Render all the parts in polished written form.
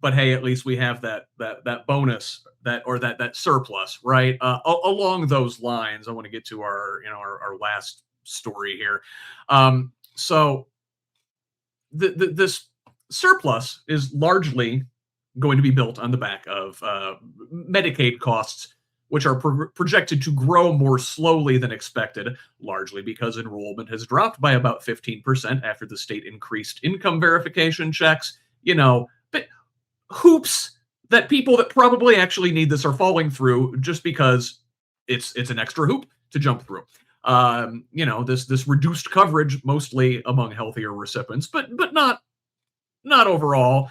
but hey, at least we have that bonus, that surplus, right? Along those lines, I want to get to our last story here. So this surplus is largely going to be built on the back of Medicaid costs, which are projected to grow more slowly than expected, largely because enrollment has dropped by about 15% after the state increased income verification checks. But hoops that people that probably actually need this are falling through just because it's an extra hoop to jump through. This reduced coverage mostly among healthier recipients, but not overall.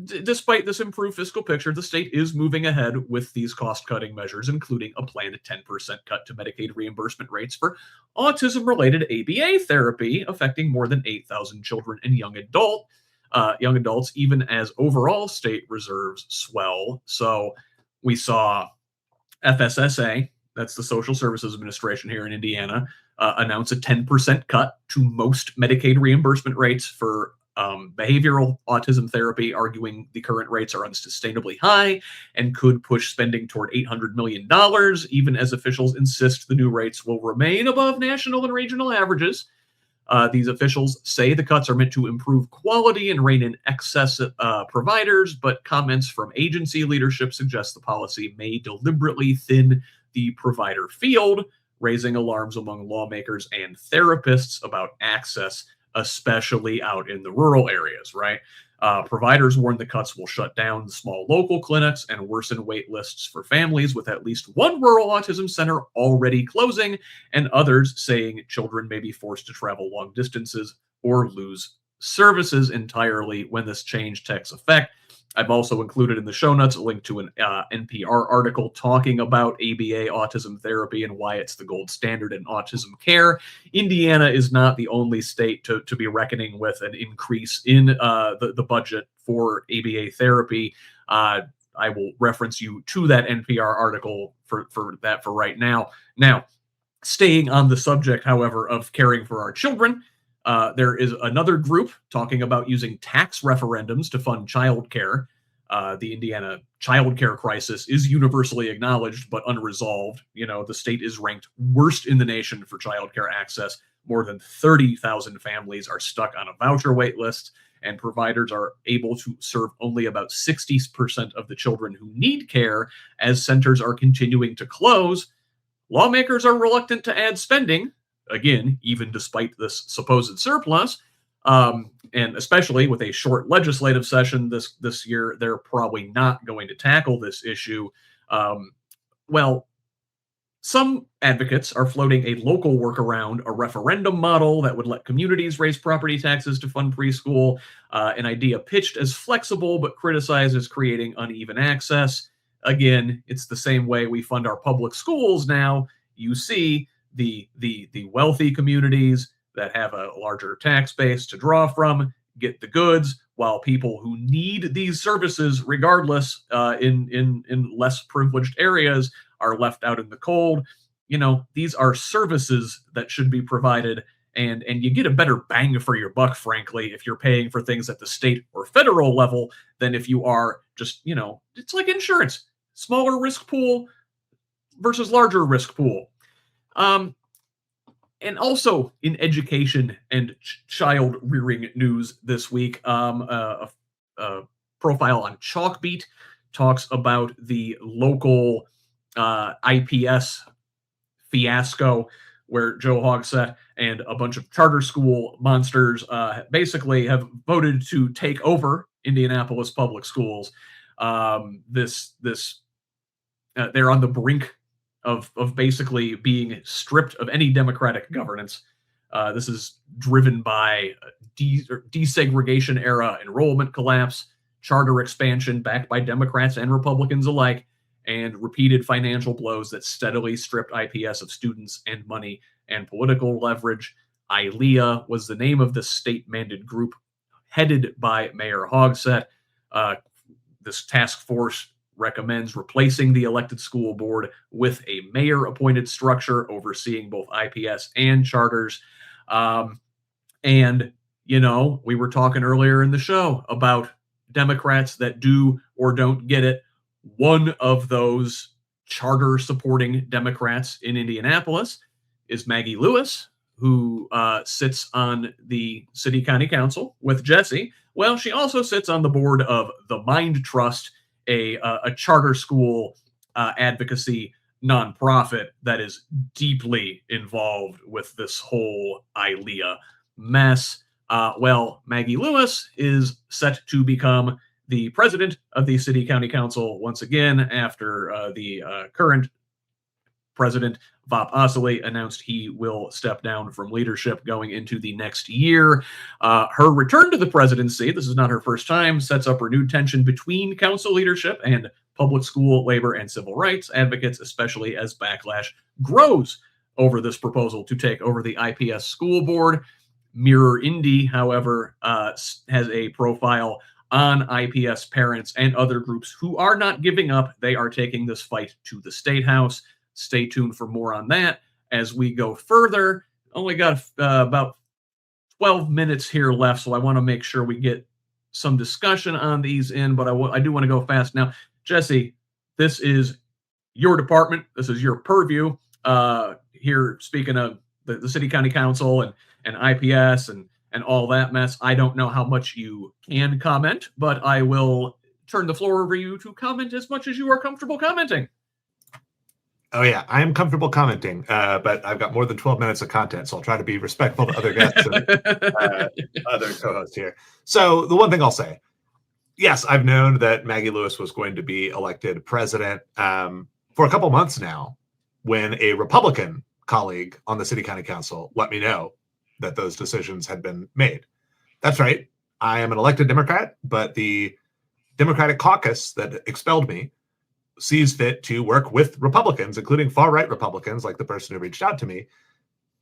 Despite this improved fiscal picture, the state is moving ahead with these cost-cutting measures, including a planned 10% cut to Medicaid reimbursement rates for autism-related ABA therapy, affecting more than 8,000 children and young adults, even as overall state reserves swell. So we saw FSSA, that's the Social Services Administration here in Indiana, announce a 10% cut to most Medicaid reimbursement rates for behavioral autism therapy, arguing the current rates are unsustainably high and could push spending toward $800 million, even as officials insist the new rates will remain above national and regional averages. These officials say the cuts are meant to improve quality and rein in excess providers, but comments from agency leadership suggest the policy may deliberately thin the provider field, raising alarms among lawmakers and therapists about access, especially out in the rural areas, right? Providers warn the cuts will shut down small local clinics and worsen wait lists for families, with at least one rural autism center already closing, and others saying children may be forced to travel long distances or lose services entirely when this change takes effect. I've also included in the show notes a link to an NPR article talking about ABA autism therapy and why it's the gold standard in autism care. Indiana is not the only state to be reckoning with an increase in the budget for ABA therapy. I will reference you to that NPR article for right now. Now, staying on the subject, however, of caring for our children, there is another group talking about using tax referendums to fund childcare. The Indiana childcare crisis is universally acknowledged but unresolved. The state is ranked worst in the nation for childcare access. More than 30,000 families are stuck on a voucher wait list, and providers are able to serve only about 60% of the children who need care as centers are continuing to close. Lawmakers are reluctant to add spending, again, even despite this supposed surplus, and especially with a short legislative session this year, they're probably not going to tackle this issue. Well, some advocates are floating a local workaround, a referendum model that would let communities raise property taxes to fund preschool, an idea pitched as flexible but criticized as creating uneven access. Again, it's the same way we fund our public schools now. You see the wealthy communities that have a larger tax base to draw from get the goods, while people who need these services, regardless, in less privileged areas, are left out in the cold. These are services that should be provided, and you get a better bang for your buck, frankly, if you're paying for things at the state or federal level than if you are just, it's like insurance, smaller risk pool versus larger risk pool. And also in education and child rearing news this week, a profile on Chalkbeat talks about the local IPS fiasco, where Joe Hogsett and a bunch of charter school monsters basically have voted to take over Indianapolis Public Schools. They're on the brink of basically being stripped of any democratic governance. This is driven by desegregation era enrollment collapse, charter expansion backed by Democrats and Republicans alike, and repeated financial blows that steadily stripped IPS of students and money and political leverage. ILEA was the name of the state-mandated group headed by Mayor Hogsett. This task force recommends replacing the elected school board with a mayor-appointed structure overseeing both IPS and charters. And, we were talking earlier in the show about Democrats that do or don't get it. One of those charter supporting Democrats in Indianapolis is Maggie Lewis, who sits on the city county council with Jesse. Well, she also sits on the board of the Mind Trust, a charter school advocacy nonprofit that is deeply involved with this whole ILEA mess. Well, Maggie Lewis is set to become the president of the city county council once again after the current president, Bob Osley, announced he will step down from leadership going into the next year. Her return to the presidency, this is not her first time, sets up renewed tension between council leadership and public school, labor, and civil rights advocates, especially as backlash grows over this proposal to take over the IPS school board. Mirror Indy, however, has a profile on IPS parents and other groups who are not giving up. They are taking this fight to the State House. Stay tuned for more on that as we go further. Only got about 12 minutes here left, so I want to make sure we get some discussion on these in, but I do want to go fast. Now, Jesse, this is your department. This is your purview. Here, speaking of the city county council and IPS and all that mess, I don't know how much you can comment, but I will turn the floor over to you to comment as much as you are comfortable commenting. Oh, yeah, I am comfortable commenting, but I've got more than 12 minutes of content, so I'll try to be respectful to other guests and other co-hosts here. So the one thing I'll say, yes, I've known that Maggie Lewis was going to be elected president for a couple months now when a Republican colleague on the city county council let me know that those decisions had been made. That's right. I am an elected Democrat, but the Democratic caucus that expelled me sees fit to work with Republicans, including far-right Republicans, like the person who reached out to me,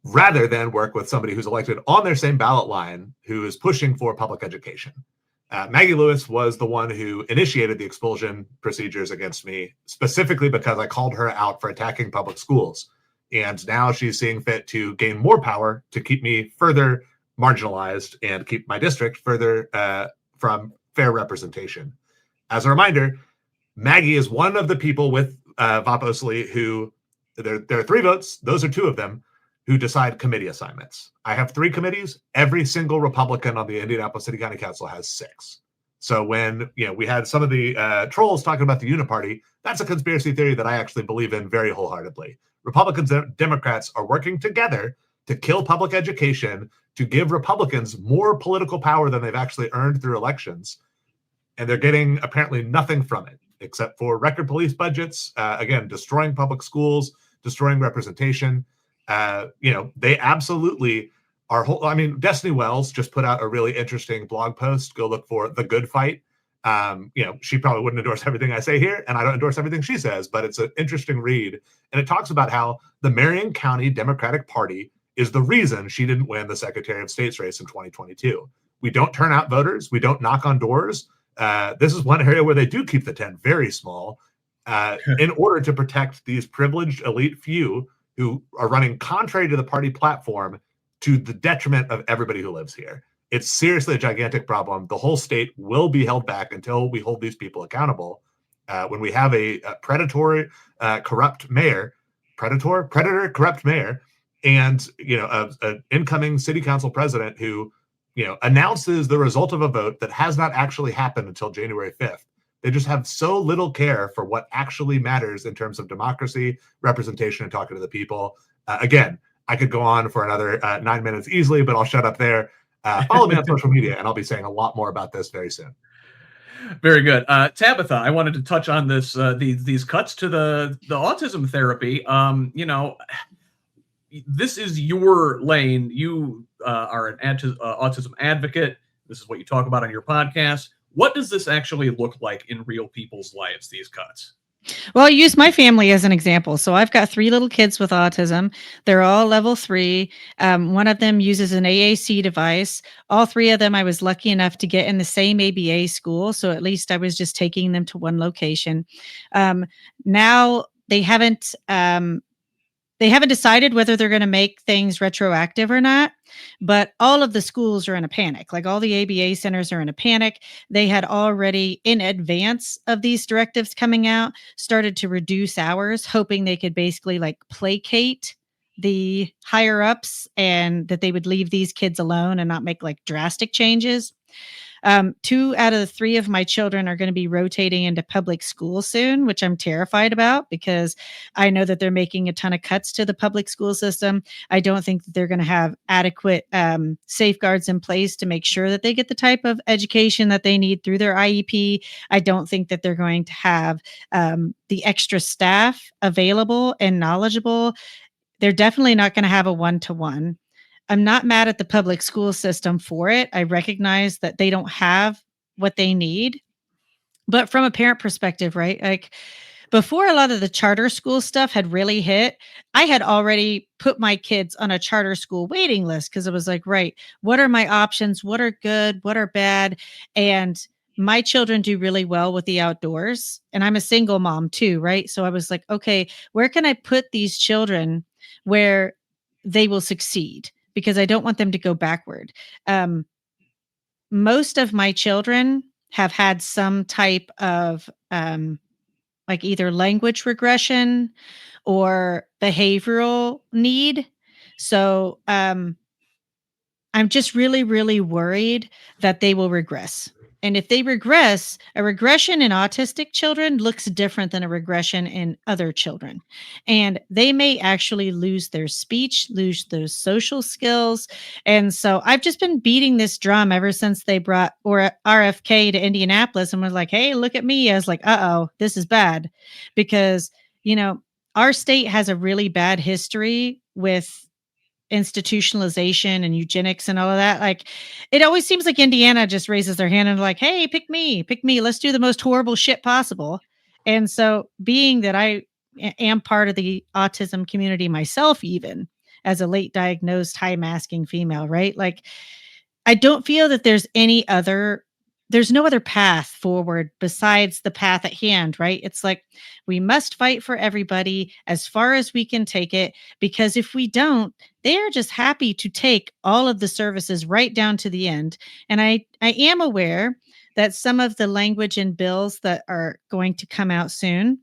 rather than work with somebody who's elected on their same ballot line who is pushing for public education. Maggie Lewis was the one who initiated the expulsion procedures against me, specifically because I called her out for attacking public schools. And now she's seeing fit to gain more power to keep me further marginalized and keep my district further from fair representation. As a reminder, Maggie is one of the people with Bob Osley who, there are 3 votes, those are 2 of them, who decide committee assignments. I have 3 committees. Every single Republican on the Indianapolis City County Council has 6. So when we had some of the trolls talking about the uniparty, that's a conspiracy theory that I actually believe in very wholeheartedly. Republicans and Democrats are working together to kill public education, to give Republicans more political power than they've actually earned through elections. And they're getting apparently nothing from it, except for record police budgets, again, destroying public schools, destroying representation. They absolutely are. Destiny Wells just put out a really interesting blog post. Go look for The Good Fight. She probably wouldn't endorse everything I say here, and I don't endorse everything she says, but it's an interesting read. And it talks about how the Marion County Democratic Party is the reason she didn't win the Secretary of State's race in 2022. We don't turn out voters. We don't knock on doors. This is one area where they do keep the tent very small in order to protect these privileged elite few who are running contrary to the party platform to the detriment of everybody who lives here. It's seriously a gigantic problem. The whole state will be held back until we hold these people accountable. When we have a predatory, corrupt mayor, corrupt mayor, and an incoming city council president who announces the result of a vote that has not actually happened until January 5th. They just have so little care for what actually matters in terms of democracy, representation, and talking to the people. Again, I could go on for another 9 minutes easily, but I'll shut up there. Follow me on social media, and I'll be saying a lot more about this very soon. Very good. Tabitha, I wanted to touch on this, these cuts to the autism therapy. This is your lane. You are an autism advocate. This is what you talk about on your podcast. What does this actually look like in real people's lives, these cuts? Well, I use my family as an example. So I've got 3 little kids with autism. They're all level 3. One of them uses an AAC device. All 3 of them, I was lucky enough to get in the same ABA school. So at least I was just taking them to one location. Now they haven't they haven't decided whether they're going to make things retroactive or not, but all of the schools are in a panic. Like all the ABA centers are in a panic. They had already, in advance of these directives coming out, started to reduce hours, hoping they could basically like placate the higher ups and that they would leave these kids alone and not make like drastic changes. 2 out of the 3 of my children are going to be rotating into public school soon, which I'm terrified about because I know that they're making a ton of cuts to the public school system. I don't think that they're going to have adequate safeguards in place to make sure that they get the type of education that they need through their IEP. I don't think that they're going to have the extra staff available and knowledgeable. They're definitely not going to have a one-to-one. I'm not mad at the public school system for it. I recognize that they don't have what they need. But from a parent perspective, right? Like before a lot of the charter school stuff had really hit, I had already put my kids on a charter school waiting list because it was like, right, what are my options? What are good? What are bad? And my children do really well with the outdoors. And I'm a single mom too, right? So I was like, okay, where can I put these children where they will succeed? Because I don't want them to go backward. Most of my children have had some type of like either language regression or behavioral need. So I'm just really, really worried that they will regress. And if they regress, a regression in autistic children looks different than a regression in other children. And they may actually lose their speech, lose those social skills. And so I've just been beating this drum ever since they brought RFK to Indianapolis and was like, hey, look at me. I was like, uh-oh, this is bad. Because, you know, our state has a really bad history with institutionalization and eugenics and all of that. Like it always seems like Indiana just raises their hand and like, hey, pick me, let's do the most horrible shit possible. And so being that I am part of the autism community myself, even as a late diagnosed high masking female, right? Like I don't feel that there's no other path forward besides the path at hand, right? It's like we must fight for everybody as far as we can take it, because if we don't, they are just happy to take all of the services right down to the end. And I am aware that some of the language in bills that are going to come out soon,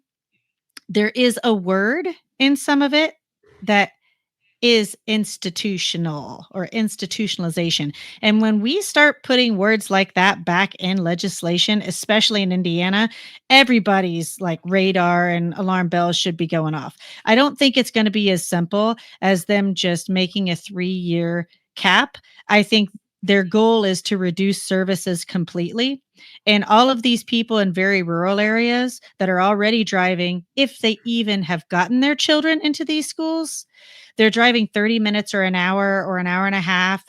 there is a word in some of it that is institutional or institutionalization. And when we start putting words like that back in legislation, especially in Indiana, everybody's like radar and alarm bells should be going off. I don't think it's going to be as simple as them just making a 3-year cap. I think their goal is to reduce services completely. And all of these people in very rural areas that are already driving, if they even have gotten their children into these schools, they're driving 30 minutes or an hour and a half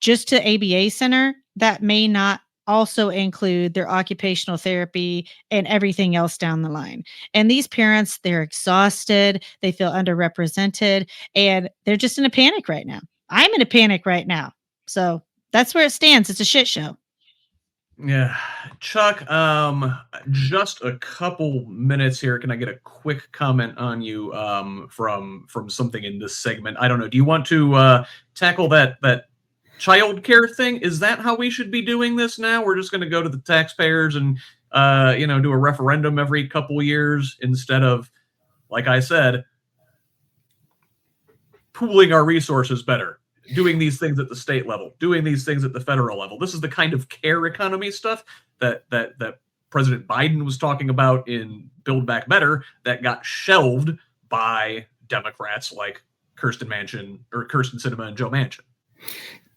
just to ABA center. That may not also include their occupational therapy and everything else down the line. And these parents, they're exhausted. They feel underrepresented and they're just in a panic right now. I'm in a panic right now. So that's where it stands. It's a shit show. Yeah. Chuck, just a couple minutes here. Can I get a quick comment on you from something in this segment? I don't know. Do you want to tackle that childcare thing? Is that how we should be doing this now? We're just going to go to the taxpayers and do a referendum every couple years instead of, like I said, pooling our resources better. Doing these things at the state level, doing these things at the federal level. This is the kind of care economy stuff that President Biden was talking about in Build Back Better that got shelved by Democrats like Kirsten Sinema and Joe Manchin.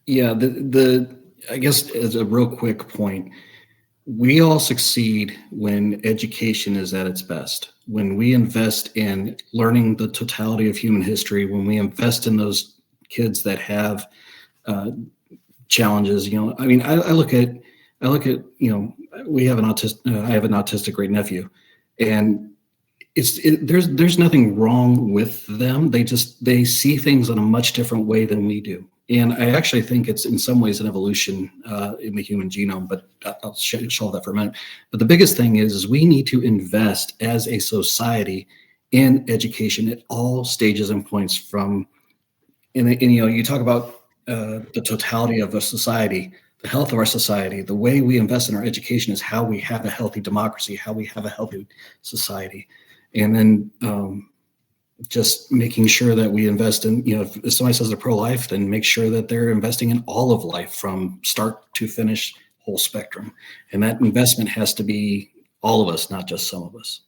Yeah, I guess as a real quick point, we all succeed when education is at its best. When we invest in learning the totality of human history, when we invest in those kids that have challenges, I mean, I look at, we have I have an autistic great nephew, and there's nothing wrong with them. They see things in a much different way than we do. And I actually think it's in some ways an evolution in the human genome, but I'll shelve that for a minute. But the biggest thing is we need to invest as a society in education at all stages and points from, and you know, you talk about the totality of a society, the health of our society. The way we invest in our education is how we have a healthy democracy, how we have a healthy society. And then just making sure that we invest in, you know, if somebody says they're pro-life, then make sure that they're investing in all of life from start to finish, whole spectrum. And that investment has to be all of us, not just some of us.